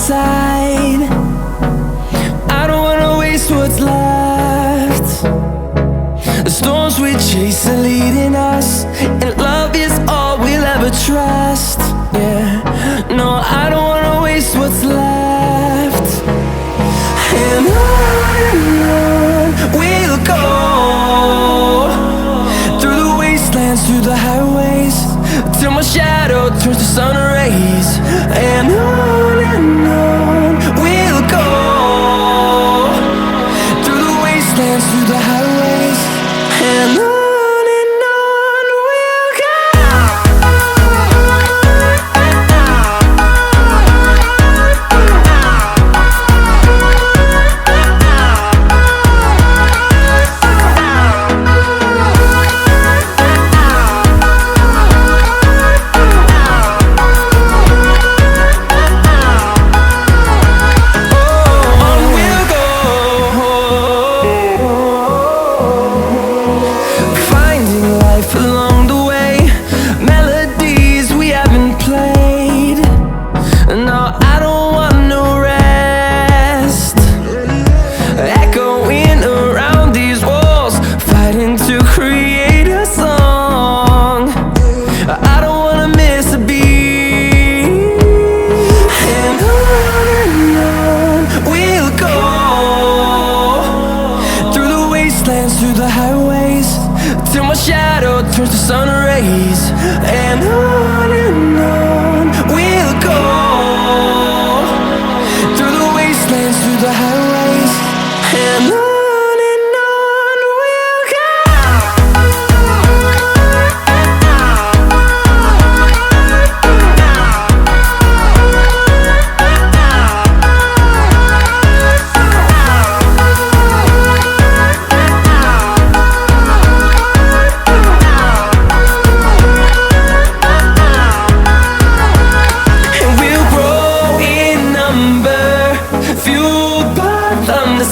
inside. I don't wanna waste what's left. The storms we chase are leading us, and love is all we'll ever trust. Yeah, no, I don't wanna waste what's left. And on we'll go, through the wastelands, through the highways, till my shadow turns to sun rays. And on we'll go, through the wastelands, through the highways, and on we'll go. Along the way, melodies we haven't played. No, I don't want no rest. Echoing around these walls, fighting to create a song. I don't wanna miss a beat. And on we'll go, through the wastelands, through the highways, till my shadow turns to sun rays. And on we'll go, through the wastelands, through the highways, and on we'll go.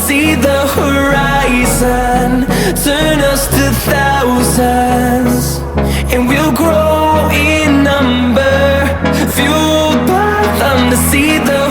See the horizon turn us to thousands, and we'll grow in number, fueled by them to see the